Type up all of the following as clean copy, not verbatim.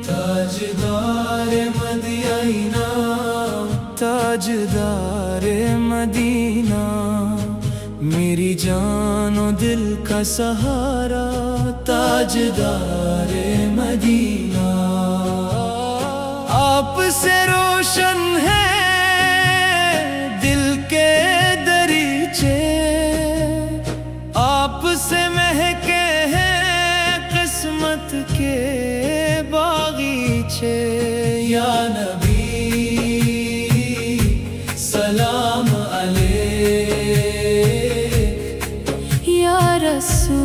تاجدار مدینہ تاجدار مدینہ میری جان و دل کا سہارا تاجدار مدینہ آپ سے روشن ہے دل کے دریچے آپ سے مہکے ہیں قسمت کے باغیچے یا نبی سلام علیک یا رسول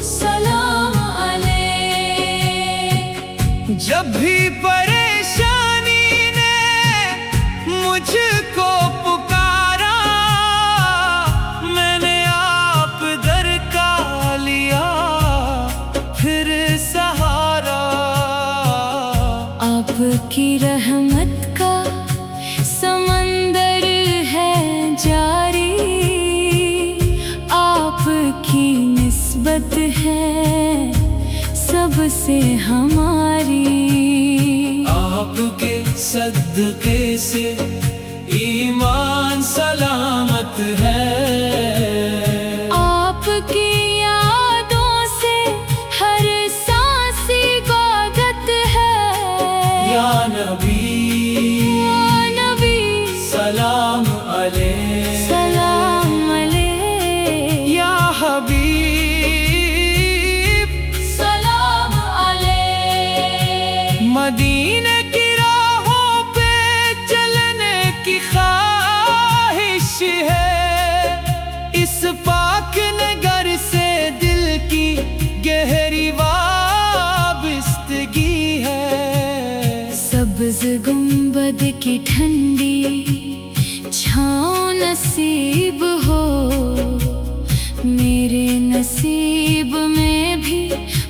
سلام علیک جب بھی پریشانی نے مجھ کو پکارا میں نے آپ در کا لیا پھر سہارا آپ کی رحمت کا سمندر ہے جاری آپ کی نسبت ہے سب سے ہماری آپ کے صدقے سے ایمان سلامت ہے آپ کی یادوں سے ہر سانس عبادت ہے یا نبی سلام علیک سلام علیک یا حبیب سلام علیک مدینے کی راہوں پہ چلنے کی خواہش ہے اس پاک نگر سے دل کی گہری وابستگی ہے سبز گنبد کی ٹھنڈی چھاؤں نصیب ہو میرے نصیب میں بھی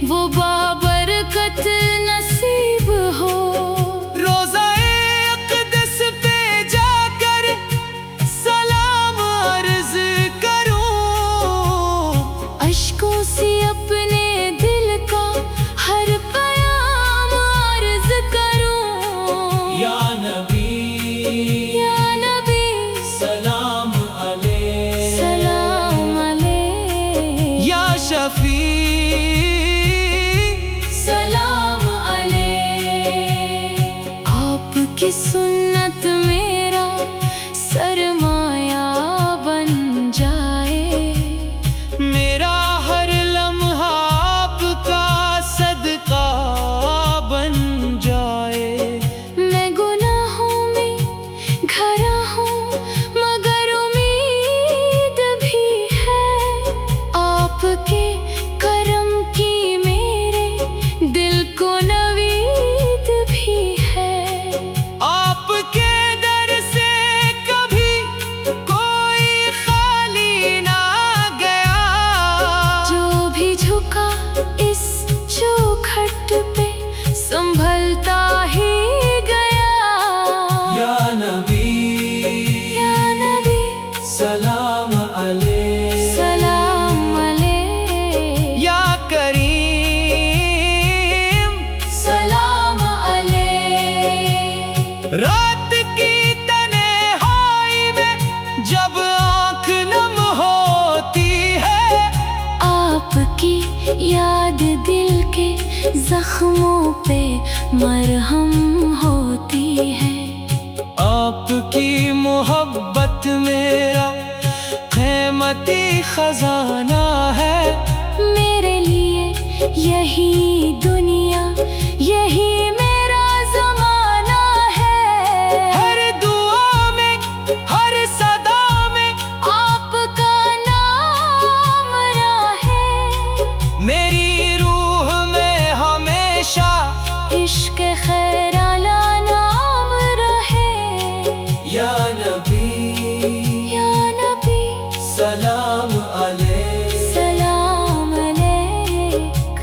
وہ بابرکت نصیب ہو روضہ اقدس پہ جا کر سلام عرض کروں اشکوں سے اپنے دل کا ہر پیام عرض کروں یا نبی سلام علیک سلام علیک یا شفیع سلام علیک آپ کی سنت میرا سرمایہ بن جائے میرا ہر لمحہ آپ کا صدقہ بن جائے میں گناہوں میں گھرا ہوں مگر امید بھی ہے آپ کے کرم کی میرے دل کو نوید بھی ہے آپ کے در سے کبھی کوئی خالی نہ گیا جو بھی جھکا اس چوکھٹ پہ سنبھلتا ہی گیا یا نبی سلام علیک سلام علیک یا کریم سلام علیک رات کی تنہائی میں جب آنکھ نم ہوتی ہے آپ کی یاد دل کے زخموں پہ مرہم ہوتی ہے آپ کی محبت میرا قیمتی خزانہ ہے میرے لیے یہی دنیا یہی میرا زمانہ ہے ہر دعا میں ہر صدا میں آپ کا نام رہے میری روح میں ہمیشہ عشق خیر اعلیٰ نام رہے یا نبی سلام علیک سلام علیک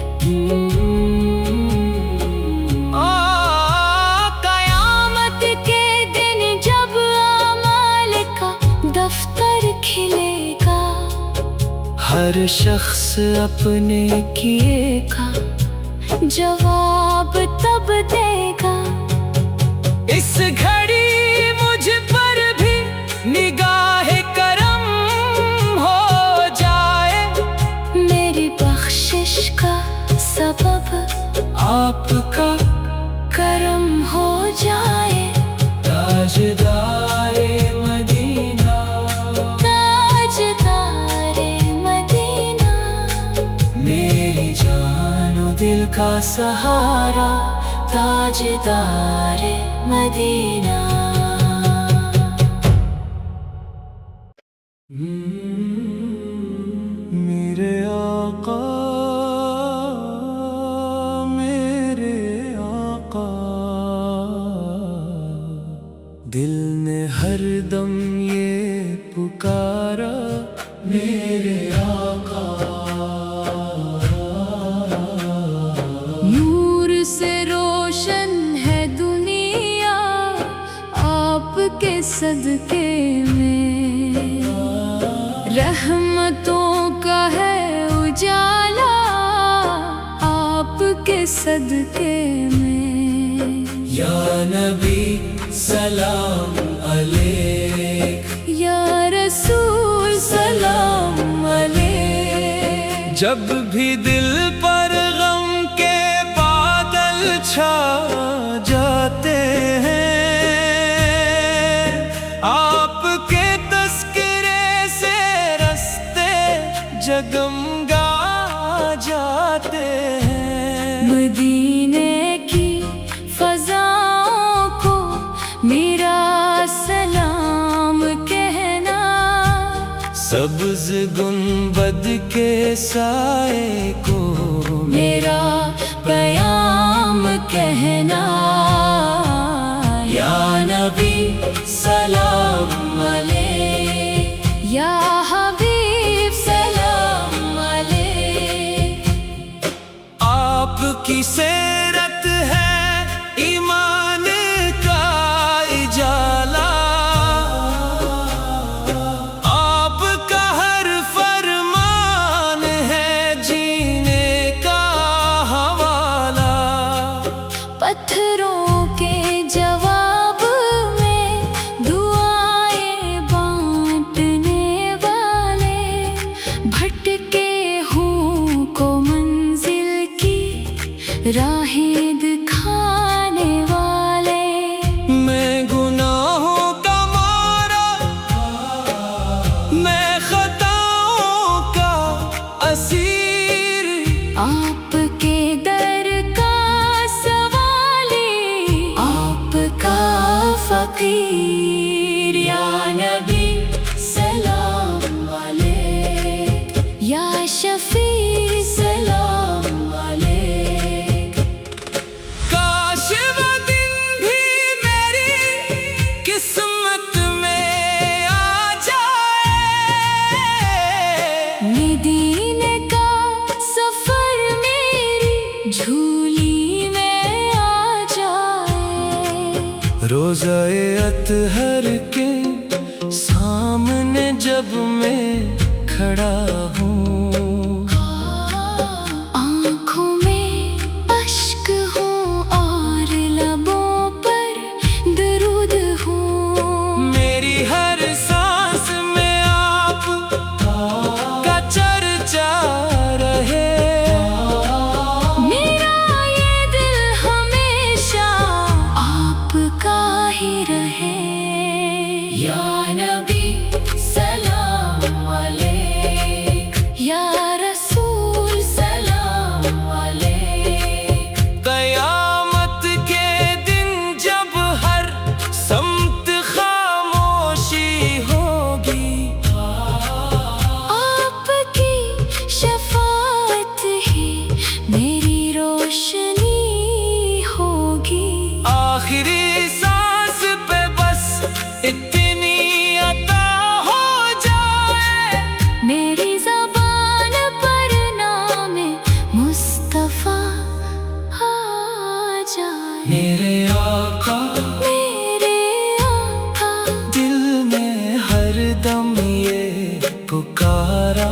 ہر شخص اپنے کیے کا جواب تب دے گا۔ اس گھڑی مجھ پر بھی نگاہ کرم ہو جائے، میری بخشش کا سبب آپ کا کرم ہو جائے۔ تاجدار مدینہ، تاجدار مدینہ، میری جان و دل کا سہارا، تاجدار مدینہ۔ میرے آقا، میرے آقا، دل نے ہر دم یہ پکارا، میرے آقا۔ نور سے روشن ہے دنیا آپ کے صدقے میں، رحمتوں کا ہے اجالا آپ کے صدقے میں۔ یا نبی سلام علیک، یا رسول سلام علیک، جب بھی دل پر غم کے بادل چھا جاتے ہیں، آپ کے تذکرے سے رستے جگمگا جاتے ہیں۔ مدینے کی فضاؤں کو میرا سلام کہنا، سبز گنبد کے سائے کو میرا پیام کہنا۔ یا نبی سلام علیک، یا حبیب سلام علیک، آپ کی سیرت ہے ایمان کا اجالا، آپ کا ہر فرمان ہے جینے کا حوالہ، پتھروں کے جواب میں دعائیں بانٹنے والے، بھٹکے ہوں کو منزل کی راہیں دکھانے والے۔ میں گناہوں کا مارا، میں خطاؤں کا اسیر، آپ کے در کا سوالی، آپ کا فقیر۔ یا نبی سلام علیک، یا شفیع سلام علیک، کاش وہ دن بھی میری قسمت میں آ جائے، مدینے کا سفر میری جھولی میں آ جائے۔ روضہ اطہر کے سامنے جب میں کھڑا ہوں، آنکھوں میں اشک ہوں اور لبوں پر درود ہوں، میری ہر سانس میں آپ کا چرچا رہے، میرا یہ دل ہمیشہ آپ کا ہی رہے۔ یا نبی سلام علیک، یا رسول سلام علیک، قیامت کے دن جب ہر سمت خاموشی ہوگی، آپ کی شفاعت ہی میری روشنی ہوگی۔ آخری سانس پہ بس اتنی عطا ہو جائے، میری زبان پر نام مصطفیٰ آ جائے۔ میرے آقا، میرے آقا، دل نے ہر دم یہ پکارا،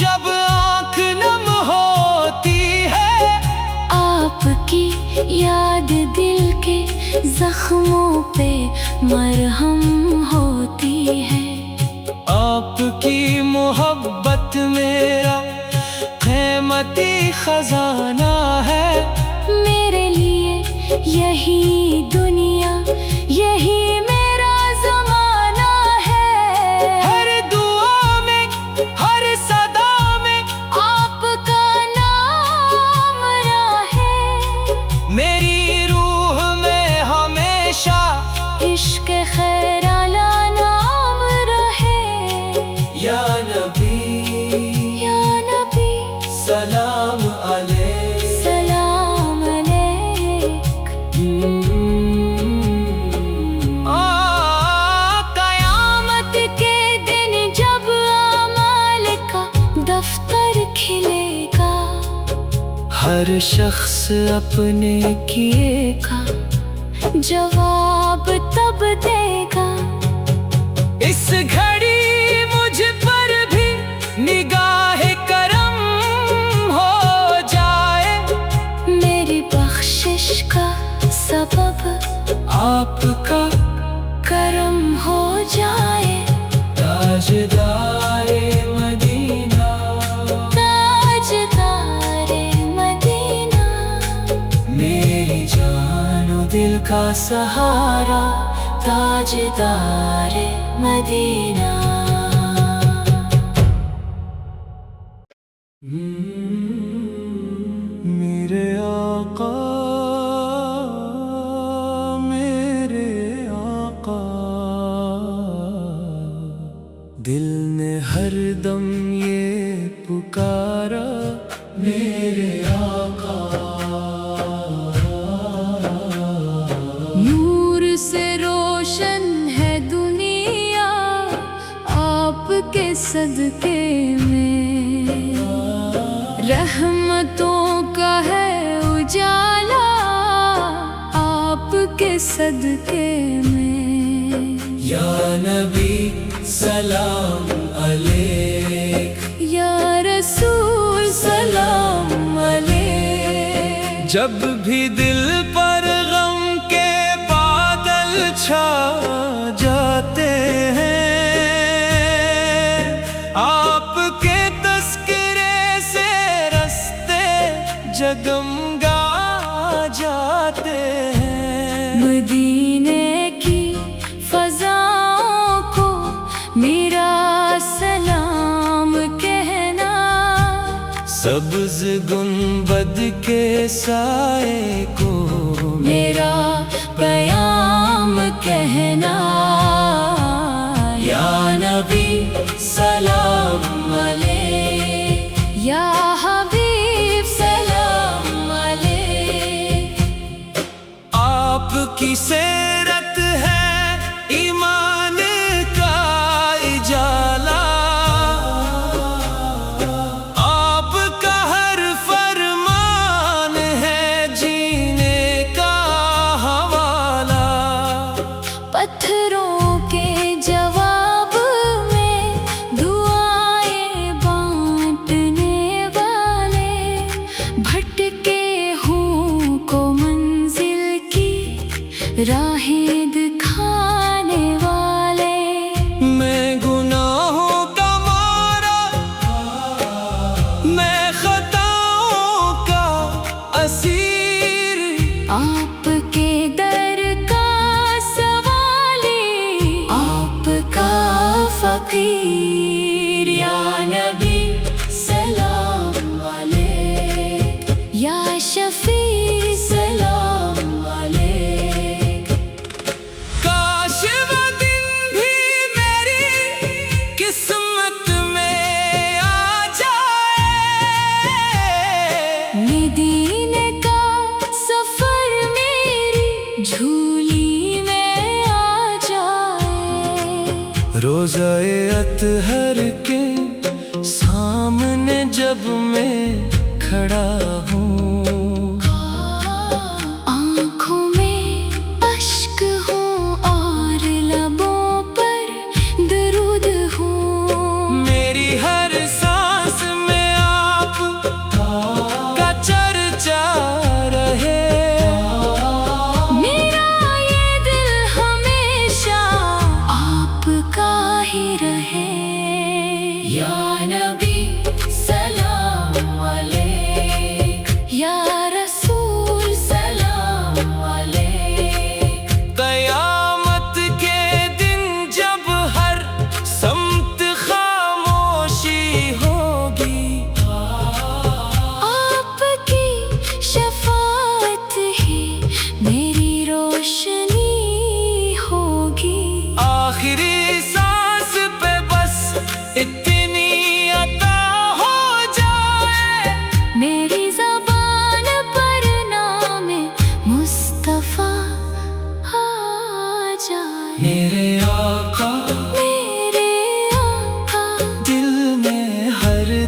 جب آنکھ نم ہوتی ہے، آپ کی یاد دل کے زخموں پہ مرہم ہوتی ہے۔ آپ کی محبت میرا قیمتی خزانہ ہے، میرے لیے یہی دنیا، یہی میرا زمانہ ہے۔ ہر دعا میں، ہر صدا میں آپ کا نام رہے، میری روح میں ہمیشہ عشق خیرالا نام رہے۔ یا نبی یا نبی سلام علیک، سلام علیک۔ قیامت کے دن جب اعمال کا دفتر کھلے گا، ہر شخص اپنے کیے کا جواب تب دے گا۔ اس گھڑی مجھ پر بھی نگاہ کرم ہو جائے، میری بخشش کا سبب آپ کا کرم ہو جائے۔ تاجدار مدینہ، تاجدار مدینہ، میری جان و دل کا سہارا، تاجدار مدینہ۔ میرے آقا، میرے آقا، دل نے ہر دم یہ پکارا، میرے آقا۔ نور سے روشن ہے دنیا آپ کے صدقے میں، رحمتوں کا ہے اجالا آپ کے صدقے میں۔ یا نبی سلام علیک، یا رسول سلام علیک۔ جب بھی دل پر غم کے بادل چھا جاتے ہیں، آپ کے تذکرے سے رستے جگمگا جاتے ہیں۔ مدینے کی فضاؤں کو میرا سلام کہنا، سبز گنبد کے سائے کو میرا پیام کہنا۔ یا نبی سلام علیک، یا حبیب سلام علیک۔ آپ کی سیرت ہے ایمان کا اجالا، آپ کا ہر فرمان ہے جینے کا حوالہ۔ پتھروں کے جواب میں دعائیں بانٹنے والے، بھٹکے ہوں کو منزل کی راہیں دکھانے والے۔ میں گناہوں کا مارا، میں خطاؤں کا اسیر، آپ کے در کا سوالی، آپ کا فقیر۔ یا نبی سلام علیک، یا شفیع سلام علیک۔ کاش وہ دن بھی میری قسمت میں آ جائے، مدینے کا سفر میری جھولی میں آ جائے۔ روضہ اطہر کے سامنے جب میں کھڑا ہوں، آنکھوں میں اشک ہوں اور لبوں پر درود ہوں، میری ہر سانس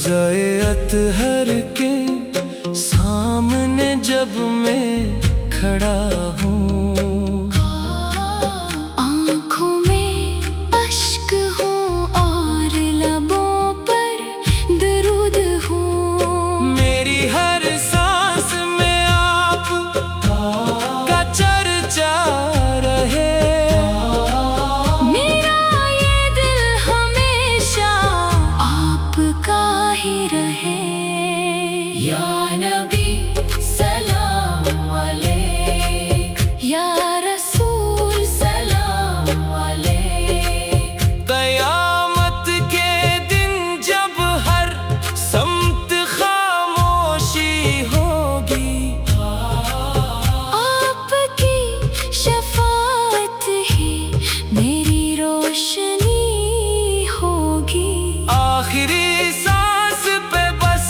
روضۂ اطہر کے سامنے جب میں کھڑا ہوں، آنکھوں میں اشک ہوں اور لبوں پر درود ہوں، میری ہر سانس میں آپ کا چرچا رہے، میرا یہ دل ہمیشہ آپ کا ہی رہے۔ یا نبی سلام علیک، یا رسول سلام علیک۔ قیامت کے دن جب ہر سمت خاموشی ہوگی، آپ کی شفاعت ہی میری روشنی ہوگی، آخری سانس پہ بس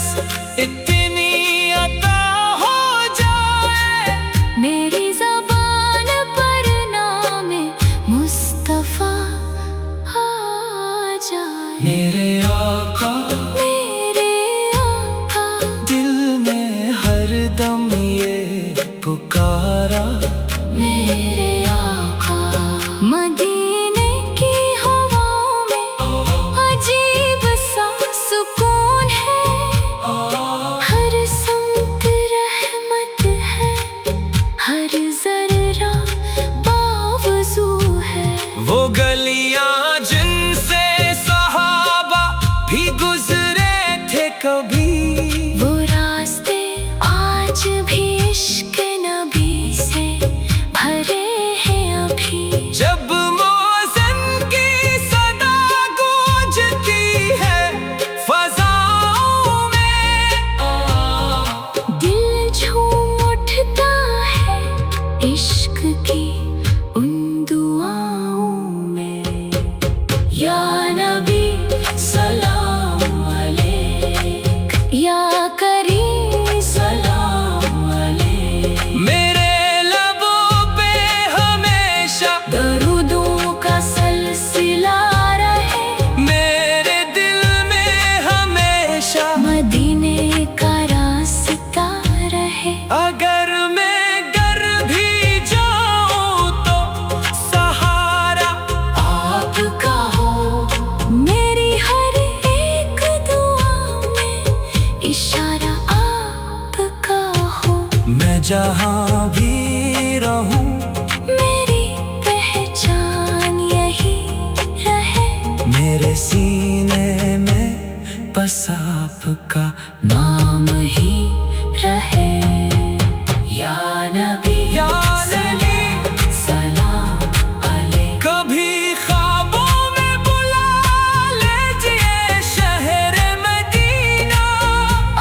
اتنی عطا ہو جائے، میری زبان پر نام مصطفیٰ آ جائے۔ میرے آقا میرے آقا دل نے ہر دم یہ پکارا، میرے آقا، مدینے کی ہواؤں میں عجیب سا سکون ہے، ہر سمت رحمت ہے، ہر ذرہ باوضو ہے۔ وہ گلیاں جن سے صحابہ بھی گزرے تھے کبھی، وہ راستے آج بھی عشق نبی سے بھرے ہیں ابھی، جب موزن کی صدا گونجتی ہے فضاؤں میں، دل جھوم اٹھتا ہے عشق کی ان دعاؤں میں۔ یا نبی سلام علیک، یا کریم سلام علیک، میرے لبوں پہ ہمیشہ درودوں کا سلسلہ رہے، میرے دل میں ہمیشہ مدینے کا راستہ رہے۔ اگر میں گر بھی جاؤں تو سہارا آپ کا ہو میری ہر ایک دعا میں، اشارہ آپ کا ہو، میں جہاں بھی رہوں میری پہچان یہی رہے، میرے سینے میں بس آپ کا نام ہی رہے۔ یا نبی یا نبی سلام علیک، کبھی خوابوں میں بلا لیجئے شہر مدینہ،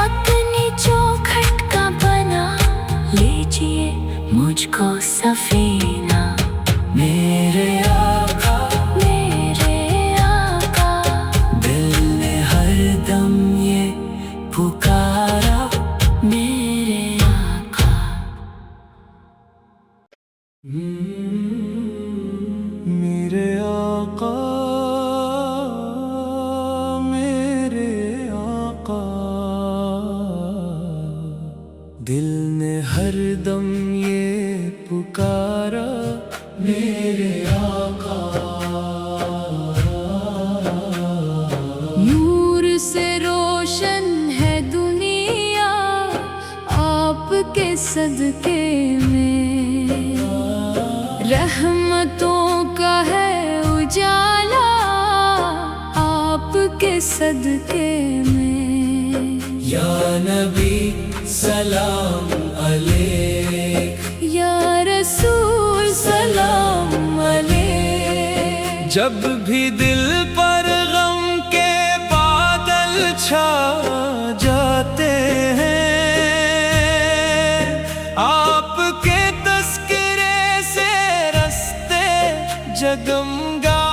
اپنی چوکھٹ کا بنا لیجیے مجھ کو سفینہ، میرے آقا میرے آقا دل نے ہر دم یہ پکارا، میرے آقا۔ میرے آقا میرے آقا دل نے ہر دم یہ پکارا، میرے آقا نور سے روشن ہے دنیا آپ کے صدقے میں، رحمتوں کا ہے اجالا آپ کے صدقے میں۔ یا نبی سلام علیک، یا رسول سلام علیک، جب بھی دل پر غم کے بادل چھا جاتے ہیں، آپ کے تذکرے سے رستے جگمگا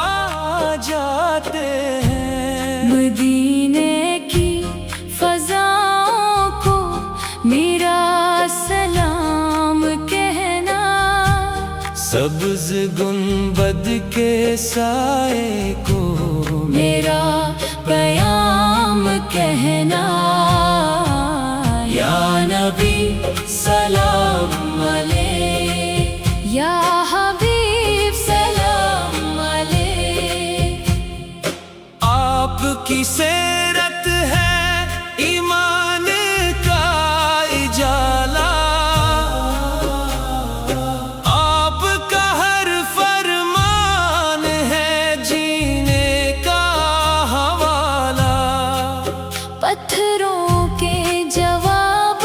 جاتے ہیں، مدینے کی فضاؤں کو میرا سلام کہنا، سبز گنبد کے سائے کو میرا پیام کہنا یا نبی سلام علیک، یا حبیب سلام علیک۔ آپ کی سیرت ہے ایمان کا اجالا، آپ کا ہر فرمان ہے جینے کا حوالہ۔ پتھروں کے جواب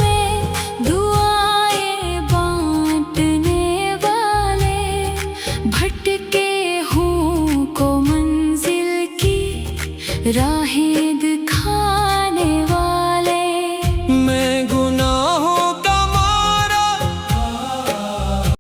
میں دعائیں بانٹنے والے، بھٹکے ہوں کو منزل کی راہیں